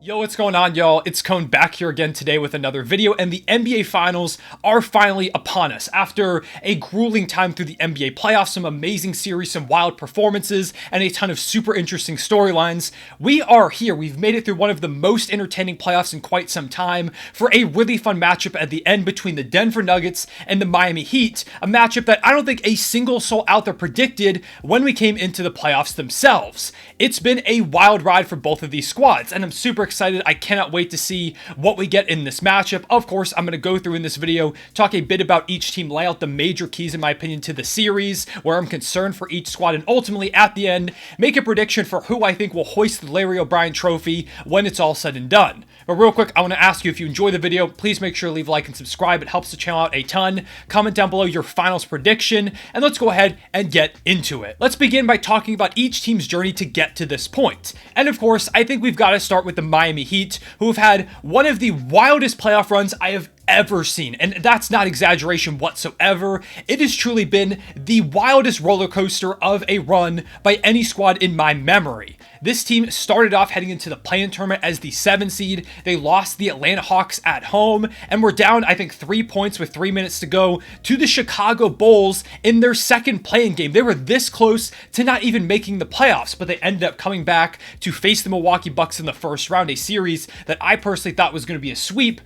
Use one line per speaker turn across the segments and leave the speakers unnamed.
Yo, what's going on, y'all? It's Cone back here again today with another video, and the NBA Finals are finally upon us. After a grueling time through the NBA playoffs, some amazing series, some wild performances, and a ton of super interesting storylines, we are here. We've made it through one of the most entertaining playoffs in quite some time for a really fun matchup at the end between the Denver Nuggets and the Miami Heat, a matchup that I don't think a single soul out there predicted when we came into the playoffs themselves. It's been a wild ride for both of these squads, and I'm super excited. I cannot wait to see what we get in this matchup. Of course, I'm going to go through in this video, talk a bit about each team, lay out the major keys, in my opinion, to the series, where I'm concerned for each squad, and ultimately, at the end, make a prediction for who I think will hoist the Larry O'Brien trophy when it's all said and done. But real quick, I want to ask you, if you enjoy the video, please make sure to leave a like and subscribe. It helps the channel out a ton. Comment down below your finals prediction, and let's go ahead and get into it. Let's begin by talking about each team's journey to get to this point. And of course, I think we've got to start with the Miami Heat, who have had one of the wildest playoff runs I have ever seen. And that's not exaggeration whatsoever. It has truly been the wildest roller coaster of a run by any squad in my memory. This team started off heading into the play-in tournament as the 7 seed. They lost the Atlanta Hawks at home and were down, I think, 3 points with 3 minutes to go to the Chicago Bulls in their second play-in game. They were this close to not even making the playoffs, but they ended up coming back to face the Milwaukee Bucks in the first round, a series that I personally thought was going to be a sweep.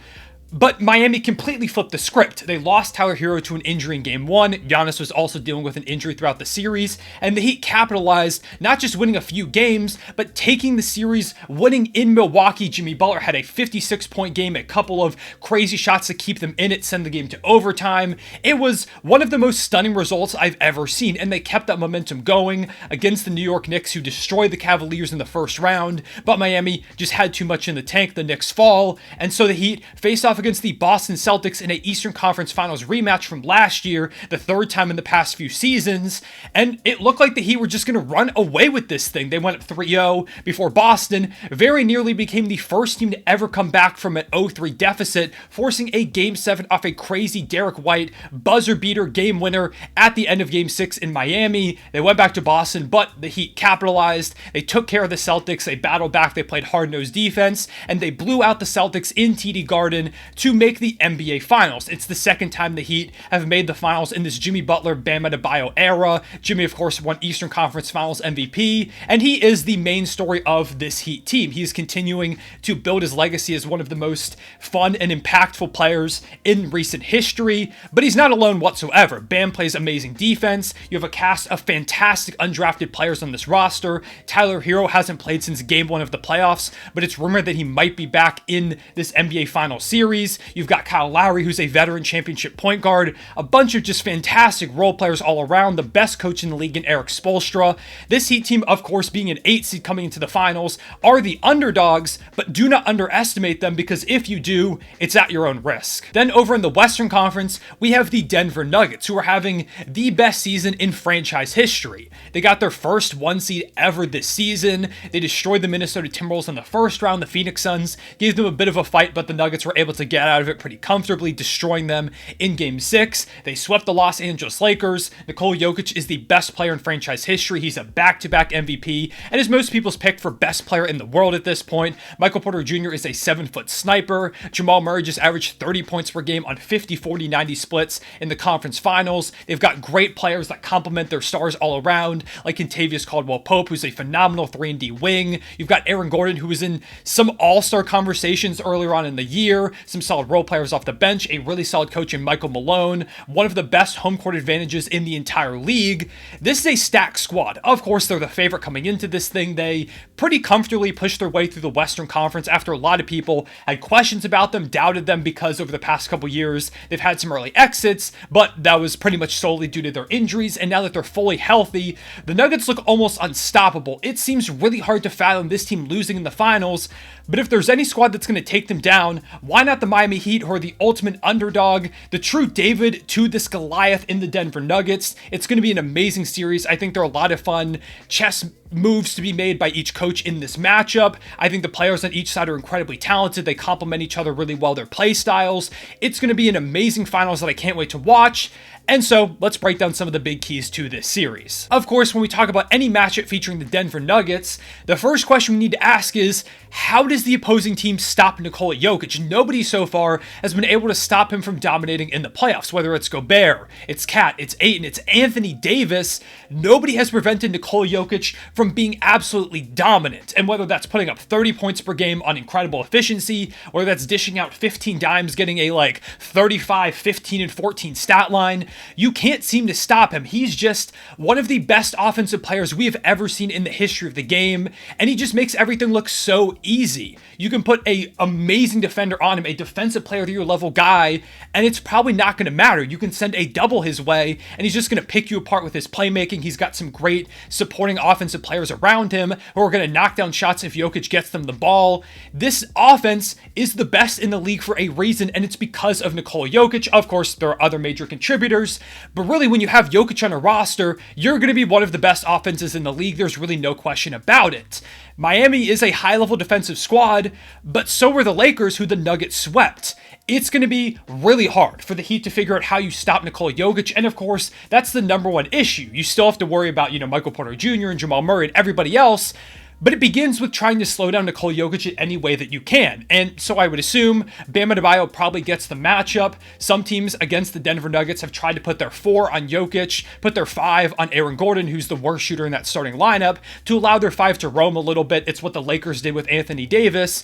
But Miami completely flipped the script. They lost Tyler Herro to an injury in Game 1. Giannis was also dealing with an injury throughout the series. And the Heat capitalized, not just winning a few games, but taking the series, winning in Milwaukee. Jimmy Butler had a 56-point game, a couple of crazy shots to keep them in it, send the game to overtime. It was one of the most stunning results I've ever seen, and they kept that momentum going against the New York Knicks, who destroyed the Cavaliers in the first round. But Miami just had too much in the tank. The Knicks fall, and so the Heat faced off against the Boston Celtics in a Eastern Conference Finals rematch from last year, the third time in the past few seasons, and it looked like the Heat were just going to run away with this thing. They went up 3-0 before Boston very nearly became the first team to ever come back from an 0-3 deficit, forcing a Game 7 off a crazy Derek White buzzer beater game winner at the end of Game 6 in Miami. They went back to Boston, but the Heat capitalized. They took care of the Celtics. They battled back. They played hard-nosed defense, and they blew out the Celtics in TD Garden to make the NBA Finals. It's the second time the Heat have made the finals in this Jimmy Butler, Bam Adebayo era. Jimmy, of course, won Eastern Conference Finals MVP, and he is the main story of this Heat team. He is continuing to build his legacy as one of the most fun and impactful players in recent history, but he's not alone whatsoever. Bam plays amazing defense. You have a cast of fantastic undrafted players on this roster. Tyler Herro hasn't played since Game 1 of the playoffs, but it's rumored that he might be back in this NBA Finals series. You've got Kyle Lowry, who's a veteran championship point guard, a bunch of just fantastic role players all around, the best coach in the league in Eric Spoelstra. This Heat team, of course, being an 8 seed coming into the finals, are the underdogs, but do not underestimate them, because if you do, it's at your own risk. Then over in the Western Conference, we have the Denver Nuggets, who are having the best season in franchise history. They got their first 1 seed ever this season. They destroyed the Minnesota Timberwolves in the first round. The Phoenix Suns gave them a bit of a fight, but the Nuggets were able to get out of it pretty comfortably, destroying them in Game 6. They swept the Los Angeles Lakers. Nikola Jokic is the best player in franchise history. He's a back-to-back MVP and is most people's pick for best player in the world at this point. Michael Porter Jr. is a 7-foot sniper. Jamal Murray just averaged 30 points per game on 50, 40, 90 splits in the conference finals. They've got great players that complement their stars all around, like Kentavious Caldwell-Pope, who's a phenomenal 3-and-D wing. You've got Aaron Gordon, who was in some all-star conversations earlier on in the year, some solid role players off the bench, a really solid coach in Michael Malone, one of the best home court advantages in the entire league. This is a stacked squad. Of course, they're the favorite coming into this thing. They pretty comfortably pushed their way through the Western Conference after a lot of people had questions about them, doubted them, because over the past couple years, they've had some early exits, but that was pretty much solely due to their injuries, and now that they're fully healthy, the Nuggets look almost unstoppable. It seems really hard to fathom this team losing in the finals, but if there's any squad that's going to take them down, why not the Miami Heat, who are the ultimate underdog, the true David to this Goliath in the Denver Nuggets? It's going to be an amazing series. I think there are a lot of fun chess moves to be made by each coach in this matchup. I think the players on each side are incredibly talented. They complement each other really well, their play styles. It's going to be an amazing finals that I can't wait to watch. And so let's break down some of the big keys to this series. Of course, when we talk about any matchup featuring the Denver Nuggets, the first question we need to ask is, how does the opposing team stop Nikola Jokic? Nobody so far has been able to stop him from dominating in the playoffs, whether it's Gobert, it's Cat, it's Ayton, it's Anthony Davis. Nobody has prevented Nikola Jokic from being absolutely dominant. And whether that's putting up 30 points per game on incredible efficiency, or that's dishing out 15 dimes, getting a 35, 15, and 14 stat line, you can't seem to stop him. He's just one of the best offensive players we have ever seen in the history of the game, and he just makes everything look so easy. You can put an amazing defender on him, a defensive player of the year level guy, and it's probably not going to matter. You can send a double his way, and he's just going to pick you apart with his playmaking. He's got some great supporting offensive players around him who are going to knock down shots if Jokic gets them the ball. This offense is the best in the league for a reason, and it's because of Nikola Jokic. Of course, there are other major contributors, but really when you have Jokic on a roster, you're going to be one of the best offenses in the league. There's really no question about it. Miami is a high-level defensive squad, but so were the Lakers, who the Nuggets swept. It's going to be really hard for the Heat to figure out how you stop Nikola Jokic, and of course, that's the number one issue. You still have to worry about, Michael Porter Jr. and Jamal Murray and everybody else, but it begins with trying to slow down Nikola Jokic in any way that you can. And so I would assume Bam Adebayo probably gets the matchup. Some teams against the Denver Nuggets have tried to put their 4 on Jokic, put their 5 on Aaron Gordon, who's the worst shooter in that starting lineup, to allow their 5 to roam a little bit. It's what the Lakers did with Anthony Davis.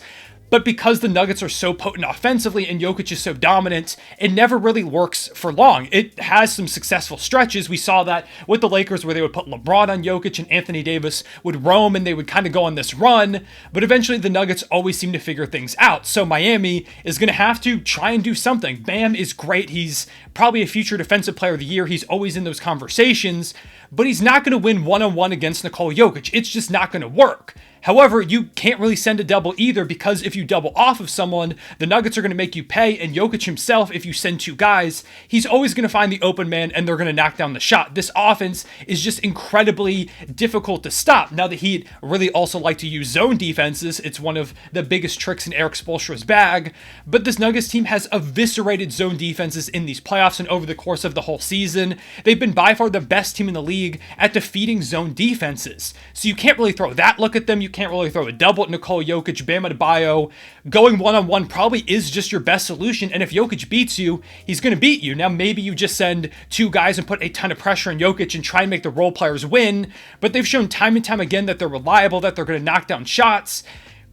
But because the Nuggets are so potent offensively and Jokic is so dominant, it never really works for long. It has some successful stretches. We saw that with the Lakers where they would put LeBron on Jokic and Anthony Davis would roam and they would kind of go on this run. But eventually the Nuggets always seem to figure things out. So Miami is going to have to try and do something. Bam is great. He's probably a future defensive player of the year. He's always in those conversations, but he's not going to win one-on-one against Nikola Jokic. It's just not going to work. However, you can't really send a double either, because if you double off of someone, the Nuggets are going to make you pay, and Jokic himself, if you send 2 guys, he's always going to find the open man and they're going to knock down the shot. This offense is just incredibly difficult to stop. Now, the Heat really also like to use zone defenses. It's one of the biggest tricks in Eric Spoelstra's bag, but this Nuggets team has eviscerated zone defenses in these playoffs and over the course of the whole season. They've been by far the best team in the league at defeating zone defenses. So you can't really throw that look at them. You can't really throw a double at Nikola Jokic. Bam Adebayo going one-on-one probably is just your best solution, and if Jokic beats you, he's going to beat you. Now, maybe you just send 2 guys and put a ton of pressure on Jokic and try and make the role players win, but they've shown time and time again that they're reliable, that they're going to knock down shots.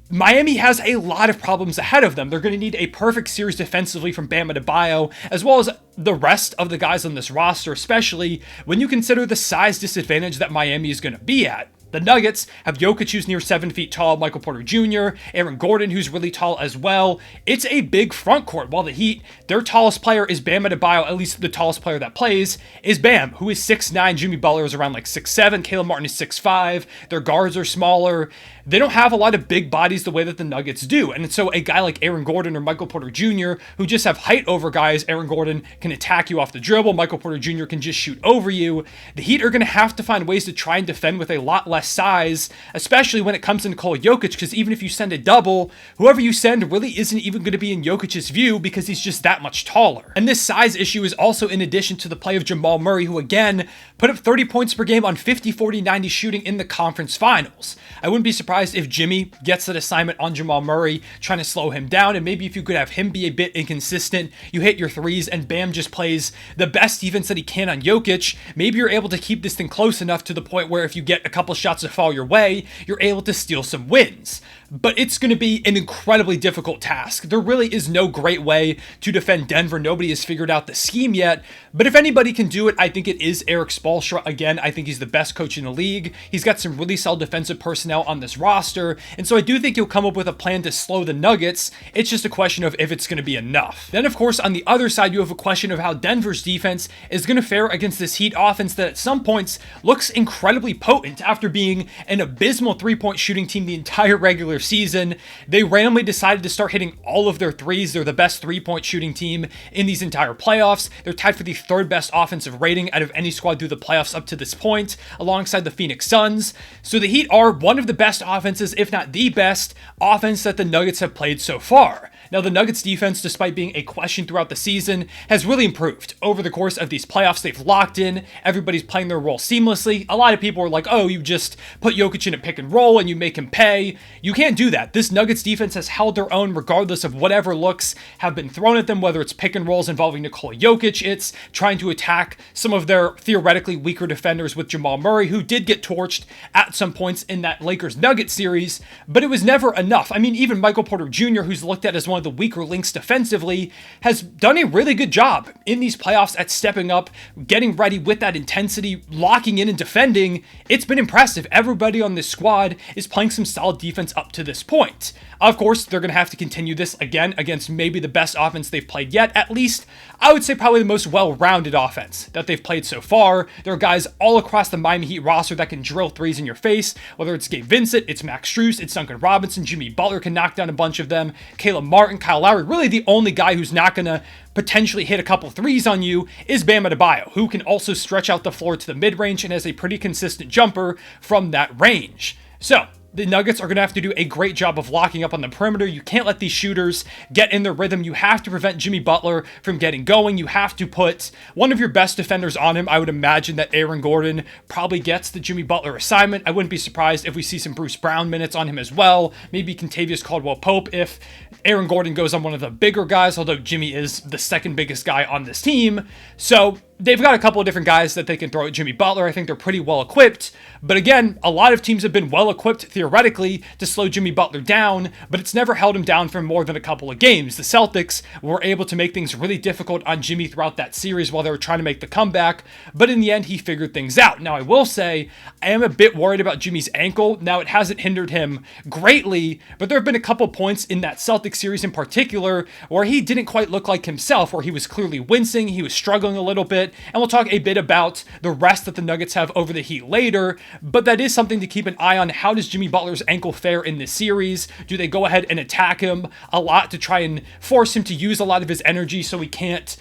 Miami has a lot of problems ahead of them. They're going to need a perfect series defensively from Bam Adebayo, as well as the rest of the guys on this roster, especially when you consider the size disadvantage that Miami is going to be at. The Nuggets have Jokic, who's near 7 feet tall, Michael Porter Jr., Aaron Gordon, who's really tall as well. It's a big front court, while the Heat, their tallest player is Bam Adebayo, at least the tallest player that plays, is Bam, who is 6'9". Jimmy Butler is around 6'7". Caleb Martin is 6'5". Their guards are smaller. They don't have a lot of big bodies the way that the Nuggets do. And so a guy like Aaron Gordon or Michael Porter Jr., who just have height over guys, Aaron Gordon can attack you off the dribble, Michael Porter Jr. can just shoot over you. The Heat are going to have to find ways to try and defend with a lot less size, especially when it comes to Nikola Jokic, because even if you send a double, whoever you send really isn't even going to be in Jokic's view because he's just that much taller. And this size issue is also in addition to the play of Jamal Murray, who again put up 30 points per game on 50, 40, 90 shooting in the conference finals. I wouldn't be surprised if Jimmy gets that assignment on Jamal Murray, trying to slow him down, and maybe if you could have him be a bit inconsistent, you hit your threes and Bam just plays the best defense that he can on Jokic, maybe you're able to keep this thing close enough to the point where if you get a couple shots to fall your way, you're able to steal some wins. But it's going to be an incredibly difficult task. There really is no great way to defend Denver. Nobody has figured out the scheme yet, but if anybody can do it, I think it is Eric Spoelstra. Again, I think he's the best coach in the league. He's got some really solid defensive personnel on this roster, and so I do think he'll come up with a plan to slow the Nuggets. It's just a question of if it's going to be enough. Then, of course, on the other side, you have a question of how Denver's defense is going to fare against this Heat offense that at some points looks incredibly potent. After being an abysmal three-point shooting team the entire regular season, they randomly decided to start hitting all of their threes. They're the best three-point shooting team in these entire playoffs. They're tied for the 3rd best offensive rating out of any squad through the playoffs up to this point, alongside the Phoenix Suns. So the Heat are one of the best offenses, if not the best offense that the Nuggets have played so far. Now, the Nuggets defense, despite being a question throughout the season, has really improved. Over the course of these playoffs, they've locked in. Everybody's playing their role seamlessly. A lot of people are like, oh, you just put Jokic in a pick and roll and you make him pay. You can't do that. This Nuggets defense has held their own regardless of whatever looks have been thrown at them, whether it's pick and rolls involving Nikola Jokic, it's trying to attack some of their theoretically weaker defenders with Jamal Murray, who did get torched at some points in that Lakers-Nuggets series, but it was never enough. I mean, even Michael Porter Jr., who's looked at as one of the weaker links defensively, has done a really good job in these playoffs at stepping up, getting ready with that intensity, locking in and defending. It's been impressive. Everybody on this squad is playing some solid defense up to this point. Of course, they're going to have to continue this again against maybe the best offense they've played yet. At least, I would say probably the most well-rounded offense that they've played so far. There are guys all across the Miami Heat roster that can drill threes in your face, whether it's Gabe Vincent, it's Max Strus, it's Duncan Robinson, Jimmy Butler can knock down a bunch of them, Caleb Martin, Kyle Lowry. Really the only guy who's not going to potentially hit a couple threes on you is Bam Adebayo, who can also stretch out the floor to the mid-range and has a pretty consistent jumper from that range. So, the Nuggets are going to have to do a great job of locking up on the perimeter. You can't let these shooters get in their rhythm. You have to prevent Jimmy Butler from getting going. You have to put one of your best defenders on him. I would imagine that Aaron Gordon probably gets the Jimmy Butler assignment. I wouldn't be surprised if we see some Bruce Brown minutes on him as well. Maybe Kentavious Caldwell-Pope if Aaron Gordon goes on one of the bigger guys, although Jimmy is the second biggest guy on this team. So they've got a couple of different guys that they can throw at Jimmy Butler. I think they're pretty well equipped. But again, a lot of teams have been well equipped theoretically to slow Jimmy Butler down, but it's never held him down for more than a couple of games. The Celtics were able to make things really difficult on Jimmy throughout that series while they were trying to make the comeback, but in the end, he figured things out. Now, I will say, I am a bit worried about Jimmy's ankle. Now, it hasn't hindered him greatly, but there have been a couple points in that Celtics series in particular where he didn't quite look like himself, where he was clearly wincing, he was struggling a little bit, and we'll talk a bit about the rest that the Nuggets have over the Heat later, but that is something to keep an eye on. How does Jimmy Butler's ankle fare in this series? Do they go ahead and attack him a lot to try and force him to use a lot of his energy so he can't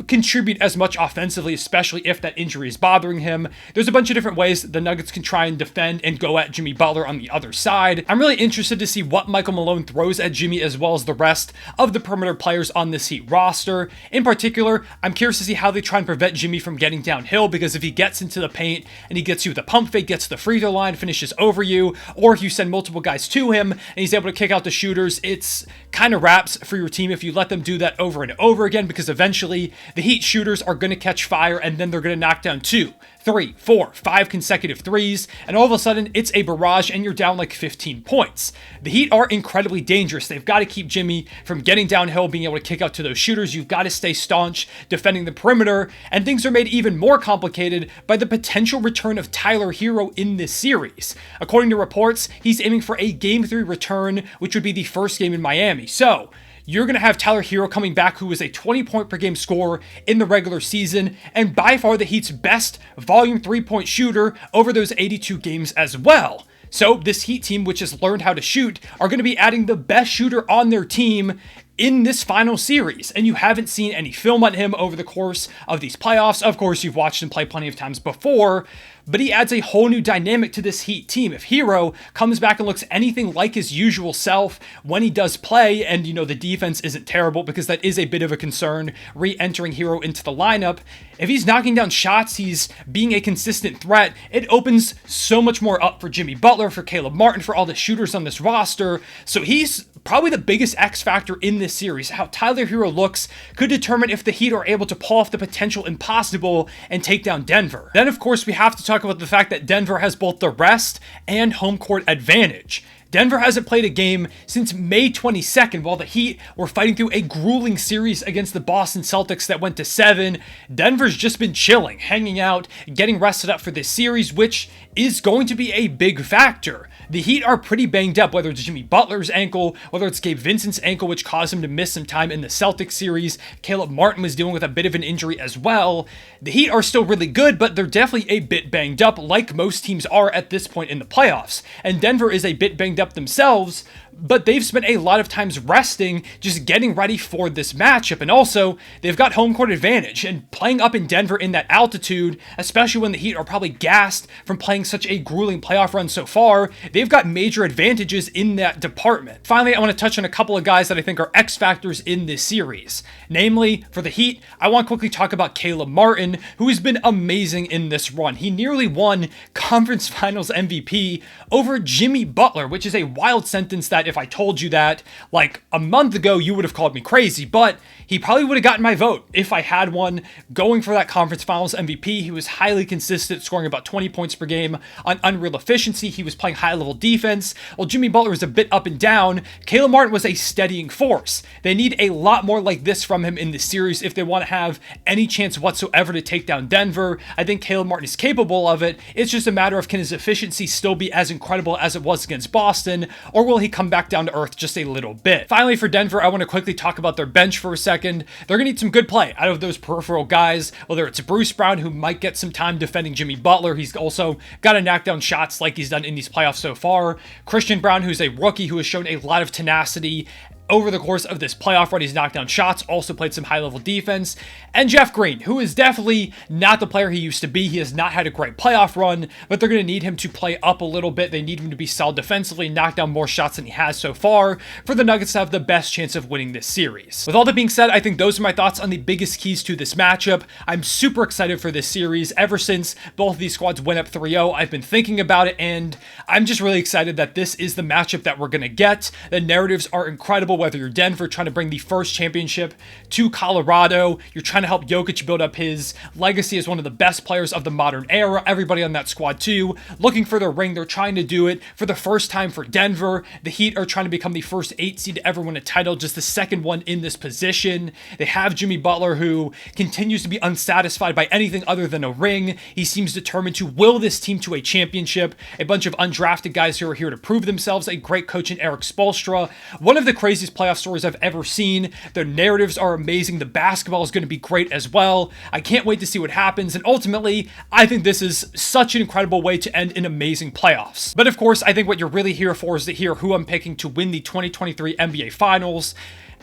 contribute as much offensively, especially if that injury is bothering him? There's a bunch of different ways the Nuggets can try and defend and go at Jimmy Butler on the other side. I'm really interested to see what Michael Malone throws at Jimmy as well as the rest of the perimeter players on this Heat roster. In particular, I'm curious to see how they try and prevent Jimmy from getting downhill, because if he gets into the paint and he gets you with a pump fake, gets to the free throw line, finishes over you, or if you send multiple guys to him and he's able to kick out the shooters, it's kind of wraps for your team if you let them do that over and over again, because eventually the Heat shooters are going to catch fire and then they're going to knock down 2, 3, 4, 5 consecutive threes, and all of a sudden it's a barrage and you're down like 15 points. The Heat are incredibly dangerous. They've got to keep Jimmy from getting downhill, being able to kick out to those shooters. You've got to stay staunch defending the perimeter, and things are made even more complicated by the potential return of Tyler Herro in this series. According to reports, he's aiming for a Game 3 return, which would be the first game in Miami. So you're going to have Tyler Herro coming back, who was a 20-point per game scorer in the regular season, and by far the Heat's best volume three-point shooter over those 82 games as well. So this Heat team, which has learned how to shoot, are going to be adding the best shooter on their team in this final series, and you haven't seen any film on him over the course of these playoffs. Of course, you've watched him play plenty of times before, but he adds a whole new dynamic to this Heat team. If Herro comes back and looks anything like his usual self when he does play, and the defense isn't terrible, because that is a bit of a concern re-entering Herro into the lineup, if he's knocking down shots, he's being a consistent threat, it opens so much more up for Jimmy Butler, for Caleb Martin, for all the shooters on this roster. So he's probably the biggest X factor in this series. How Tyler Herro looks could determine if the Heat are able to pull off the potential impossible and take down Denver. Then, of course, we have to talk about the fact that Denver has both the rest and home court advantage. Denver hasn't played a game since May 22nd, while the Heat were fighting through a grueling series against the Boston Celtics that went to 7. Denver's just been chilling, hanging out, getting rested up for this series, which is going to be a big factor. The Heat are pretty banged up, whether it's Jimmy Butler's ankle, whether it's Gabe Vincent's ankle, which caused him to miss some time in the Celtics series. Caleb Martin was dealing with a bit of an injury as well. The Heat are still really good, but they're definitely a bit banged up, like most teams are at this point in the playoffs. And Denver is a bit banged up themselves, but they've spent a lot of times resting, just getting ready for this matchup. And also, they've got home court advantage, and playing up in Denver in that altitude, especially when the Heat are probably gassed from playing such a grueling playoff run so far, they've got major advantages in that department. Finally, I want to touch on a couple of guys that I think are X factors in this series. Namely, for the Heat, I want to quickly talk about Caleb Martin, who has been amazing in this run. He nearly won Conference Finals MVP over Jimmy Butler, which is a wild sentence that if I told you that like a month ago, you would have called me crazy, but he probably would have gotten my vote if I had one going for that Conference Finals MVP. He was highly consistent, scoring about 20 points per game on unreal efficiency. He was playing high-level defense. While Jimmy Butler was a bit up and down, Caleb Martin was a steadying force. They need a lot more like this from him in this series if they want to have any chance whatsoever to take down Denver. I think Caleb Martin is capable of it. It's just a matter of, can his efficiency still be as incredible as it was against Boston, or will he come back down to earth just a little bit? Finally, for Denver, I want to quickly talk about their bench for a second. They're going to need some good play out of those peripheral guys, whether it's Bruce Brown, who might get some time defending Jimmy Butler. He's also got to knock down shots like he's done in these playoffs so far. Christian Brown, who's a rookie who has shown a lot of tenacity over the course of this playoff run. He's knocked down shots, also played some high-level defense. And Jeff Green, who is definitely not the player he used to be. He has not had a great playoff run, but they're going to need him to play up a little bit. They need him to be solid defensively, knock down more shots than he has so far for the Nuggets to have the best chance of winning this series. With all that being said, I think those are my thoughts on the biggest keys to this matchup. I'm super excited for this series. Ever since both of these squads went up 3-0, I've been thinking about it, and I'm just really excited that this is the matchup that we're going to get. The narratives are incredible. Whether you're Denver trying to bring the first championship to Colorado, you're trying to help Jokic build up his legacy as one of the best players of the modern era. Everybody on that squad too, looking for their ring. They're trying to do it for the first time for Denver. The Heat are trying to become the first 8 seed to ever win a title, just the second one in this position. They have Jimmy Butler, who continues to be unsatisfied by anything other than a ring. He seems determined to will this team to a championship. A bunch of undrafted guys who are here to prove themselves. A great coach in Eric Spoelstra. One of the craziest playoff stories I've ever seen. Their narratives are amazing. The basketball is going to be great as well. I can't wait to see what happens. And ultimately, I think this is such an incredible way to end an amazing playoffs. But of course, I think what you're really here for is to hear who I'm picking to win the 2023 NBA Finals.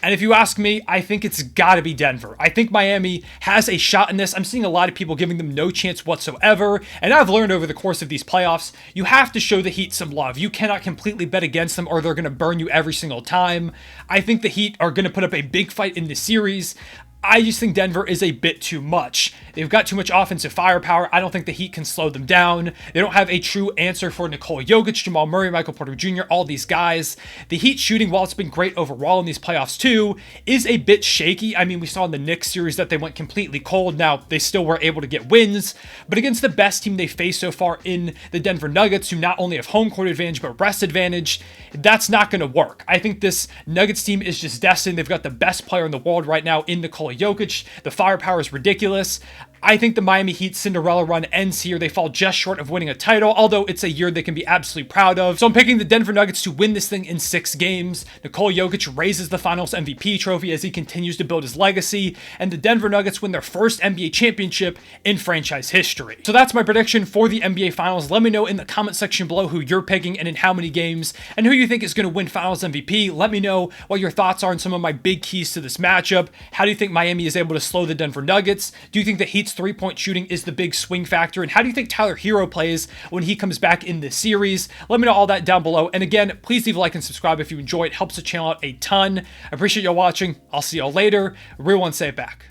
And if you ask me, I think it's got to be Denver. I think Miami has a shot in this. I'm seeing a lot of people giving them no chance whatsoever. And I've learned over the course of these playoffs, you have to show the Heat some love. You cannot completely bet against them or they're going to burn you every single time. I think the Heat are going to put up a big fight in this series. I just think Denver is a bit too much. They've got too much offensive firepower. I don't think the Heat can slow them down. They don't have a true answer for Nikola Jokic, Jamal Murray, Michael Porter Jr., all these guys. The Heat shooting, while it's been great overall in these playoffs too, is a bit shaky. I mean, we saw in the Knicks series that they went completely cold. Now, they still were able to get wins, but against the best team they faced so far in the Denver Nuggets, who not only have home court advantage, but rest advantage, that's not going to work. I think this Nuggets team is just destined. They've got the best player in the world right now in Nikola Jokic. The firepower is ridiculous. I think the Miami Heat Cinderella run ends here. They fall just short of winning a title, although it's a year they can be absolutely proud of. So I'm picking the Denver Nuggets to win this thing in 6 games. Nikola Jokic raises the Finals MVP trophy as he continues to build his legacy, and the Denver Nuggets win their first NBA championship in franchise history. So that's my prediction for the NBA Finals. Let me know in the comment section below who you're picking and in how many games, and who you think is going to win Finals MVP. Let me know what your thoughts are on some of my big keys to this matchup. How do you think Miami is able to slow the Denver Nuggets? Do you think the Heat's 3-point shooting is the big swing factor? And how do you think Tyler Herro plays when he comes back in this series? Let me know all that down below. And again, please leave a like and subscribe if you enjoy it. Helps the channel out a ton. I appreciate y'all watching. I'll see y'all later. Real one, say it back.